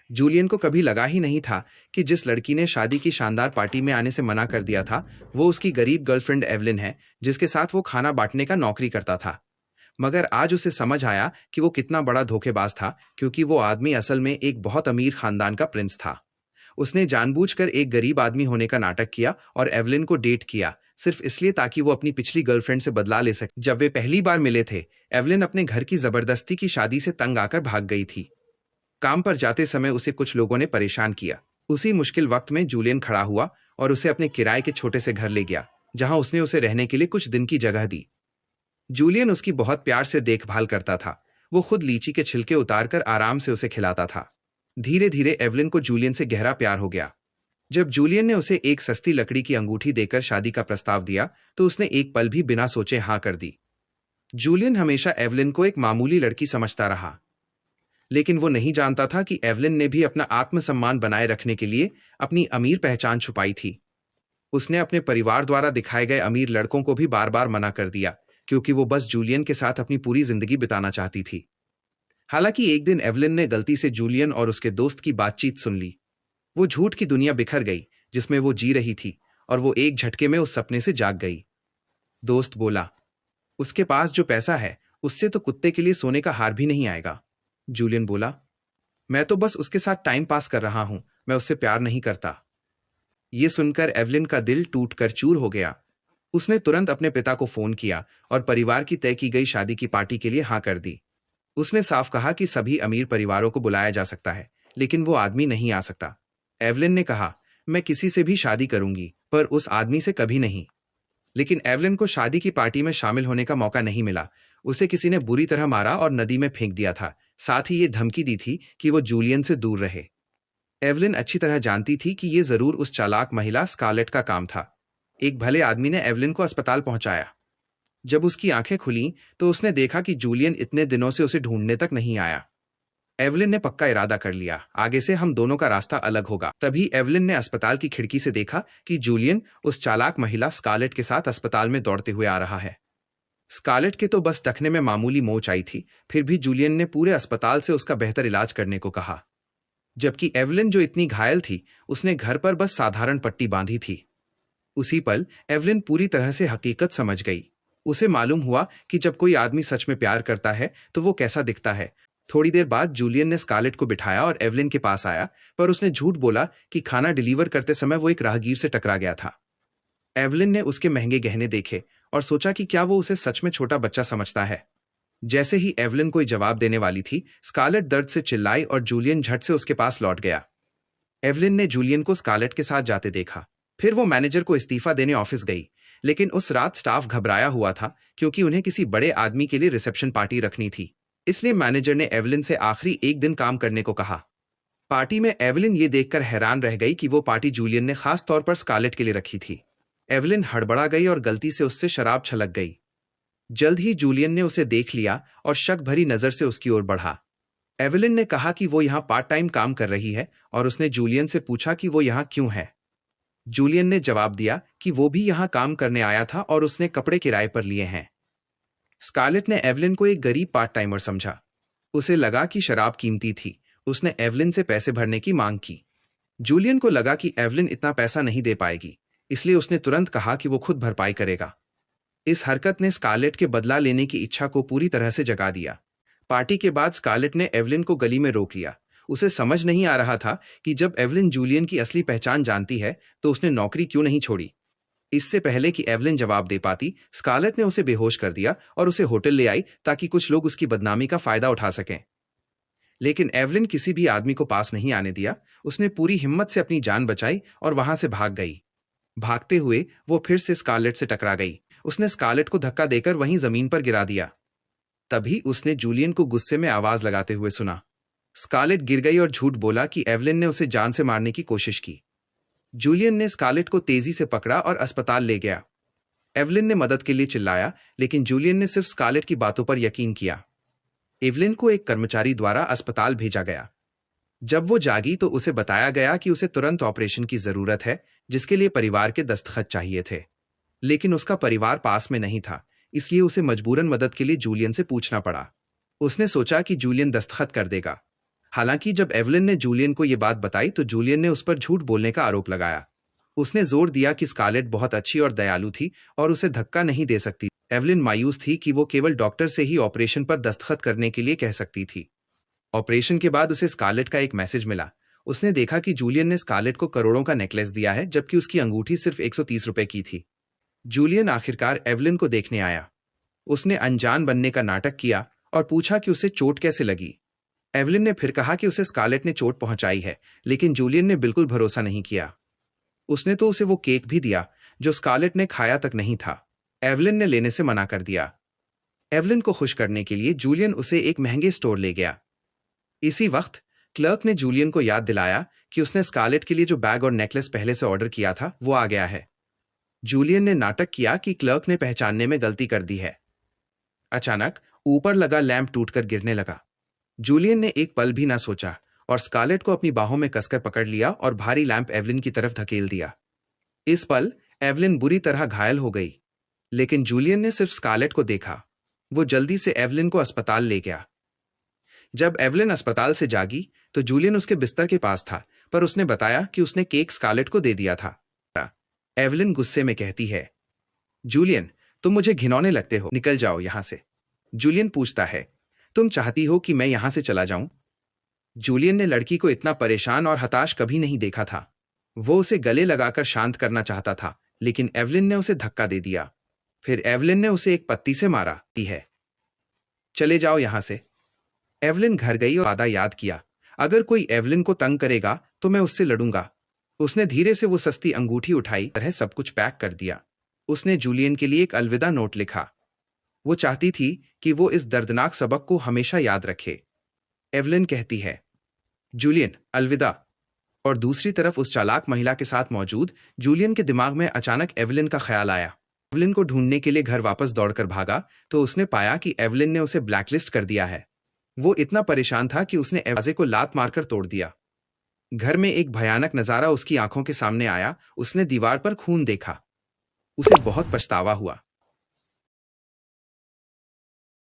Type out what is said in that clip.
Julian को कभी लगा ही नहीं था कि जिस लड़की ने शादी की शानदार पार्टी में आने से मना कर दिया था, वो उसकी गरीब गर्लफ्रेंड एवलिन है, जिसके साथ वो खाना बांटने का नौकरी करता था। मगर आज उसे समझ आया कि वो कितना बड़ा धोखेबाज था, क्योंकि वो आदमी असल में एक बहुत अमीर खानदान का प्रिंस था। उसने जानबूझकर एक गरीब आदमी होने का नाटक किया और एवलिन को डेट किया, सिर्फ इसलिए ताकि वो अपनी पिछली गर्लफ्रेंड से बदला ले सके। जब वे पहली बार मिले थे, एवलिन अपने घर की जबरदस्ती की शादी से तंग आकर भाग गई थी। काम पर जाते समय उसे कुछ लोगों ने परेशान किया। उसी मुश्किल वक्त में जूलियन खड़ा हुआ और उसे अपने किराए के छोटे से घर ले गया, जहां उसने उसे रहने के लिए कुछ दिन की जगह दी। जूलियन उसकी बहुत प्यार से देखभाल करता था। वो खुद लीची के छिलके उतारकर आराम से उसे खिलाता था। धीरे धीरे एवलिन को जूलियन से गहरा प्यार हो गया। जब जूलियन ने उसे एक सस्ती लकड़ी की अंगूठी देकर शादी का प्रस्ताव दिया, तो उसने एक पल भी बिना सोचे हाँ कर दी। जूलियन हमेशा एवलिन को एक मामूली लड़की समझता रहा, लेकिन वो नहीं जानता था कि एवलिन ने भी अपना आत्मसम्मान बनाए रखने के लिए अपनी अमीर पहचान छुपाई थी। उसने अपने परिवार द्वारा दिखाए गए अमीर लड़कों को भी बार बार मना कर दिया, क्योंकि वो बस जूलियन के साथ अपनी पूरी जिंदगी बिताना चाहती थी। हालांकि एक दिन एवलिन ने गलती से जूलियन और उसके दोस्त की बातचीत सुन ली। वो झूठ की दुनिया बिखर गई जिसमें वो जी रही थी, और वो एक झटके में उस सपने से जाग गई। दोस्त बोला, उसके पास जो पैसा है उससे तो कुत्ते के लिए सोने का हार भी नहीं आएगा। जूलियन बोला, मैं तो बस उसके साथ टाइम पास कर रहा हूं, मैं उससे प्यार नहीं करता। ये सुनकर एवलिन का दिल टूटकर चूर हो गया। उसने तुरंत अपने पिता को फोन किया और परिवार की तय की गई शादी की पार्टी के लिए हाँ कर दी। उसने साफ कहा कि सभी अमीर परिवारों को बुलाया जा सकता है, लेकिन वो आदमी नहीं आ सकता। एवलिन ने कहा, मैं किसी से भी शादी करूंगी, पर उस आदमी से कभी नहीं। लेकिन एवलिन को शादी की पार्टी में शामिल होने का मौका नहीं मिला। उसे किसी ने बुरी तरह मारा और नदी में फेंक दिया था। साथ ही ये धमकी दी थी कि वो जूलियन से दूर रहे। एवलिन अच्छी तरह जानती थी कि ये जरूर उस चालाक महिला स्कारलेट का काम था। एक भले आदमी ने एवलिन को अस्पताल पहुंचाया। जब उसकी आंखें खुली तो उसने देखा कि जूलियन इतने दिनों से उसे ढूंढने तक नहीं आया। एवलिन ने पक्का इरादा कर लिया, आगे से हम दोनों का रास्ता अलग होगा। तभी एवलिन ने अस्पताल की खिड़की से देखा कि जूलियन उस चालाक महिला स्कारलेट के साथ अस्पताल में दौड़ते हुए आ रहा है। स्कारलेट के तो बस टखने में मामूली मोच आई थी, फिर भी जूलियन ने पूरे अस्पताल से उसका बेहतर इलाज करने को कहा। जबकि एवलिन जो इतनी घायल थी, उसने घर पर बस साधारण पट्टी बांधी थी। उसी पल एवलिन पूरी तरह से हकीकत समझ गई। उसे मालूम हुआ कि जब कोई आदमी सच में प्यार करता है तो वो कैसा दिखता है। थोड़ी देर बाद जूलियन ने स्कारलेट को बिठाया और एवलिन के पास आया, पर उसने झूठ बोला कि खाना डिलीवर करते समय वो एक राहगीर से टकरा गया था। एवलिन ने उसके महंगे गहने देखे और सोचा कि क्या वो उसे सच में छोटा बच्चा समझता है। जैसे ही एवलिन कोई जवाब देने वाली थी, स्कारलेट दर्द से चिल्लाई और जूलियन झट से उसके पास लौट गया। एवलिन ने जूलियन को स्कारलेट के साथ जाते देखा। फिर वो मैनेजर को इस्तीफा देने ऑफिस गई, लेकिन उस रात स्टाफ घबराया हुआ था, क्योंकि उन्हें किसी बड़े आदमी के लिए रिसेप्शन पार्टी रखनी थी। इसलिए मैनेजर ने एवलिन से आखिरी एक दिन काम करने को कहा। पार्टी में एवलिन ये देखकर हैरान रह गई कि वो पार्टी जूलियन ने खास तौर पर स्कारलेट के लिए रखी थी। एवलिन हड़बड़ा गई और गलती से उससे शराब छलक गई। जल्द ही जूलियन ने उसे देख लिया और शक भरी नजर से उसकी ओर बढ़ा। एवलिन ने कहा कि वो यहाँ पार्ट टाइम काम कर रही है, और उसने जूलियन से पूछा कि वो यहाँ क्यों है। जूलियन ने जवाब दिया कि वो भी यहाँ काम करने आया था और उसने कपड़े किराए पर लिए हैं। स्कारलेट ने एवलिन को एक गरीब पार्ट टाइमर समझा। उसे लगा कि शराब कीमती थी। उसने एवलिन से पैसे भरने की मांग की। जूलियन को लगा कि एवलिन इतना पैसा नहीं दे पाएगी, इसलिए उसने तुरंत कहा कि वो खुद भरपाई करेगा। इस हरकत ने स्कारलेट के बदला लेने की इच्छा को पूरी तरह से जगा दिया। पार्टी के बाद स्कारलेट ने एवलिन को गली में रोक लिया। उसे समझ नहीं आ रहा था कि जब एवलिन जूलियन की असली पहचान जानती है तो उसने नौकरी क्यों नहीं छोड़ी। इससे पहले कि एवलिन जवाब दे पाती, स्कारलेट ने उसे बेहोश कर दिया और उसे होटल ले आई ताकि कुछ लोग उसकी बदनामी का फायदा उठा सकें। लेकिन एवलिन किसी भी आदमी को पास नहीं आने दिया। उसने पूरी हिम्मत से अपनी जान बचाई और वहां से भाग गई। भागते हुए वो फिर से स्कारलेट से टकरा गई। उसने स्कारलेट को धक्का देकर वहीं जमीन पर गिरा दिया। तभी उसने जूलियन को गुस्से में आवाज लगाते हुए सुना। स्कारलेट गिर गई और झूठ बोला कि एवलिन ने उसे जान से मारने की कोशिश की। जूलियन ने स्कारलेट को तेजी से पकड़ा और अस्पताल ले गया। एवलिन ने मदद के लिए चिल्लाया, लेकिन जूलियन ने सिर्फ स्कारलेट की बातों पर यकीन किया। एवलिन को एक कर्मचारी द्वारा अस्पताल भेजा गया। जब वो जागी तो उसे बताया गया कि उसे तुरंत ऑपरेशन की जरूरत है, जिसके लिए परिवार के दस्तखत चाहिए थे। लेकिन उसका परिवार पास में नहीं था, इसलिए उसे मजबूरन मदद के लिए जूलियन से पूछना पड़ा। उसने सोचा कि जूलियन दस्तखत कर देगा। हालांकि जब एवलिन ने जूलियन को ये बात बताई तो जूलियन ने उस पर झूठ बोलने का आरोप लगाया। उसने जोर दिया कि स्कारलेट बहुत अच्छी और दयालु थी और उसे धक्का नहीं दे सकती। एवलिन मायूस थी कि वो केवल डॉक्टर से ही ऑपरेशन पर दस्तखत करने के लिए कह सकती थी। ऑपरेशन के बाद उसे स्कारलेट का एक मैसेज मिला। उसने देखा कि जूलियन ने स्कारलेट को करोड़ों का नेकलेस दिया है, जबकि उसकी अंगूठी सिर्फ 130 रुपए की थी। जूलियन आखिरकार एवलिन को देखने आया। उसने अनजान बनने का नाटक किया और पूछा कि उसे चोट कैसे लगी। एवलिन ने फिर कहा कि उसे स्कारलेट ने चोट पहुंचाई है, लेकिन जूलियन ने बिल्कुल भरोसा नहीं किया। उसने तो उसे वो केक भी दिया जो स्कारलेट ने खाया तक नहीं था। एवलिन ने लेने से मना कर दिया। एवलिन को खुश करने के लिए जूलियन उसे एक महंगे स्टोर ले गया। इसी वक्त क्लर्क ने जूलियन को याद दिलाया कि उसने स्कारलेट के लिए जो बैग और नेकलेस पहले से ऑर्डर किया था वो आ गया है। जूलियन ने नाटक किया कि क्लर्क ने पहचानने में गलती कर दी है। अचानक ऊपर लगा लैंप टूटकर गिरने लगा। जूलियन ने एक पल भी ना सोचा और स्कारलेट को अपनी बाहों में कसकर पकड़ लिया और भारी लैंप एवलिन की तरफ धकेल दिया। इस पल एवलिन बुरी तरह घायल हो गई, लेकिन जूलियन ने सिर्फ स्कारलेट को देखा। वो जल्दी से एवलिन को अस्पताल ले गया। जब एवलिन अस्पताल से जागी तो जूलियन उसके बिस्तर के पास था, पर उसने बताया कि उसने केक स्कारलेट को दे दिया था। एवलिन गुस्से में कहती है, जूलियन, तुम मुझे घिनौने लगते हो, निकल जाओ यहां से। जूलियन पूछता है, तुम चाहती हो कि मैं यहां से चला जाऊं? जूलियन ने लड़की को इतना परेशान और हताश कभी नहीं देखा था। वो उसे गले लगाकर शांत करना चाहता था, लेकिन एवलिन ने उसे धक्का दे दिया। फिर एवलिन ने उसे एक पत्ती से मारा। है, चले जाओ यहां से। एवलिन घर गई और वादा याद किया, अगर कोई एवलिन को तंग करेगा तो मैं उससे लड़ूंगा। उसने धीरे से वो सस्ती अंगूठी उठाई, तरह सब कुछ पैक कर दिया। उसने जूलियन के लिए एक अलविदा नोट लिखा। वो चाहती थी कि वो इस दर्दनाक सबक को हमेशा याद रखे। एवलिन कहती है, जूलियन, अलविदा। और दूसरी तरफ उस चालाक महिला के साथ मौजूद जूलियन के दिमाग में अचानक एवलिन का ख्याल आया। एवलिन को ढूंढने के लिए घर वापस दौड़कर भागा तो उसने पाया कि एवलिन ने उसे ब्लैकलिस्ट कर दिया है। वो इतना परेशान था कि उसने दरवाजे को लात मारकर तोड़ दिया। घर में एक भयानक नजारा उसकी आंखों के सामने आया। उसने दीवार पर खून देखा। उसे बहुत पछतावा हुआ।